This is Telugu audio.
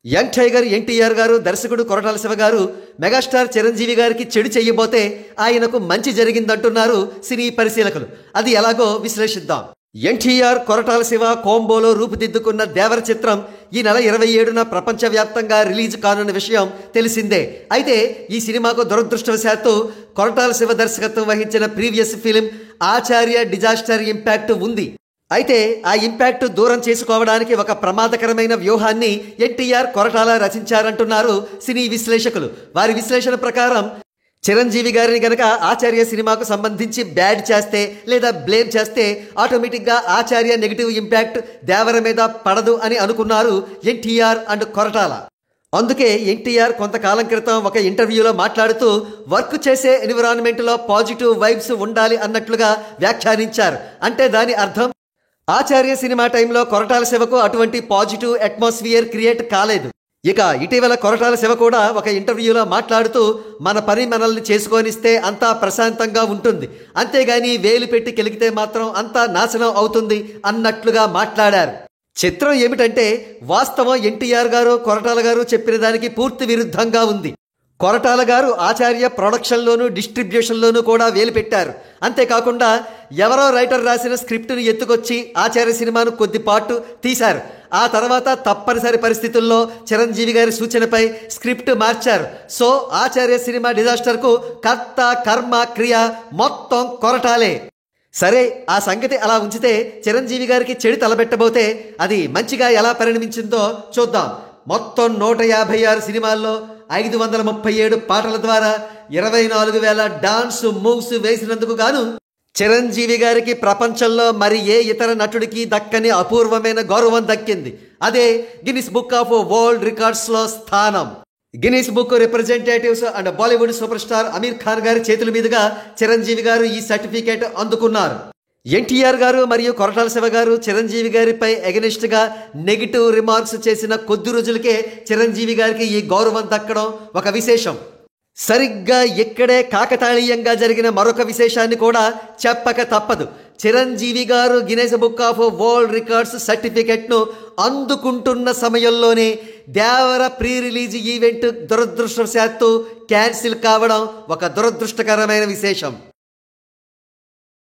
యంగ్ టైగర్ ఎన్టీఆర్ గారు, దర్శకుడు కొరటాల శివ గారు మెగాస్టార్ చిరంజీవి గారికి చెడు చెయ్యబోతే ఆయనకు మంచి జరిగిందంటున్నారు సినీ పరిశీలకులు. అది ఎలాగో విశ్లేషిద్దాం. ఎన్టీఆర్ కొరటాల శివ కోంబోలో రూపుదిద్దుకున్న దేవర చిత్రం ఈ నెల 27న ప్రపంచవ్యాప్తంగా రిలీజ్ కానున్న విషయం తెలిసిందే. అయితే ఈ సినిమాకు దురదృష్టవశాత్తు కొరటాల శివ దర్శకత్వం వహించిన ప్రీవియస్ ఫిలిం ఆచార్య డిజాస్టర్ ఇంపాక్ట్ ఉంది. అయితే ఆ ఇంపాక్ట్ దూరం చేసుకోవడానికి ఒక ప్రమాదకరమైన వ్యూహాన్ని ఎన్టీఆర్ కొరటాల రచించారంటున్నారు సినీ విశ్లేషకులు. వారి విశ్లేషణ ప్రకారం చిరంజీవి గారిని గనక ఆచార్య సినిమాకు సంబంధించి బ్యాడ్ చేస్తే లేదా బ్లేమ్ చేస్తే ఆటోమేటిక్గా ఆచార్య నెగిటివ్ ఇంపాక్ట్ దేవర మీద పడదు అని అనుకున్నారు ఎన్టీఆర్ అండ్ కొరటాల. అందుకే ఎన్టీఆర్ కొంతకాలం క్రితం ఒక ఇంటర్వ్యూలో మాట్లాడుతూ వర్క్ చేసే ఎన్విరాన్మెంట్లో పాజిటివ్ వైబ్స్ ఉండాలి అన్నట్లుగా వ్యాఖ్యానించారు. అంటే దాని అర్థం ఆచార్య సినిమా టైంలో కొరటాల శివకు అటువంటి పాజిటివ్ అట్మాస్ఫియర్ క్రియేట్ కాలేదు. ఇక ఇటీవల కొరటాల శివ కూడా ఒక ఇంటర్వ్యూలో మాట్లాడుతూ మన పని మనల్ని చేసుకొనిస్తే అంతా ప్రశాంతంగా ఉంటుంది, అంతేగాని వేలు పెట్టి కెలిగితే మాత్రం అంతా నాశనం అవుతుంది అన్నట్లుగా మాట్లాడారు. చిత్రం ఏమిటంటే వాస్తవం ఎన్టీఆర్ గారు కొరటాల గారు చెప్పిన దానికి పూర్తి విరుద్ధంగా ఉంది. కొరటాల గారు ఆచార్య ప్రొడక్షన్లోనూ డిస్ట్రిబ్యూషన్లోనూ కూడా వేలు పెట్టారు. అంతేకాకుండా ఎవరో రైటర్ రాసిన స్క్రిప్ట్ను ఎత్తుకొచ్చి ఆచార్య సినిమాను కొద్దిపాటు తీశారు. ఆ తర్వాత తప్పనిసరి పరిస్థితుల్లో చిరంజీవి గారి సూచనపై స్క్రిప్ట్ మార్చారు. సో ఆచార్య సినిమా డిజాస్టర్కు కర్త కర్మ క్రియ మొత్తం కొరటాలే. సరే, ఆ సంగతి అలా ఉంచితే చిరంజీవి గారికి చెడు తలబెట్టబోతే అది మంచిగా ఎలా పరిణమించిందో చూద్దాం. మొత్తం 156 సినిమాల్లో 537 పాటల ద్వారా 24,000 డాన్స్ మూవ్స్ వేసినందుకు గాను చిరంజీవి గారికి ప్రపంచంలో మరి ఏ ఇతర నటుడికి దక్కని అపూర్వమైన గౌరవం దక్కింది. అదే గిన్నిస్ బుక్ ఆఫ్ వరల్డ్ రికార్డ్స్లో స్థానం. Guinness book representatives and Bollywood super star Aamir Khan గారి చేతుల మీదుగా చిరంజీవి గారు ఈ సర్టిఫికేట్ అందుకున్నారు. ఎన్టీఆర్ గారు మరియు కొరటాల శివ గారు చిరంజీవి గారిపై ఎగనిస్ట్గా నెగిటివ్ రిమార్క్స్ చేసిన కొద్ది రోజులకే చిరంజీవి గారికి ఈ గౌరవం దక్కడం ఒక విశేషం. సరిగ్గా ఇక్కడే కాకతాళీయంగా జరిగిన మరొక విశేషాన్ని కూడా చెప్పక తప్పదు. చిరంజీవి గారు Guinness book of world records సర్టిఫికెట్ను అందుకుంటున్న సమయంలోనే దేవర ప్రీ రిలీజ్ ఈవెంట్ దురదృష్టవశాత్తు క్యాన్సిల్ కావడం ఒక దురదృష్టకరమైన విశేషం.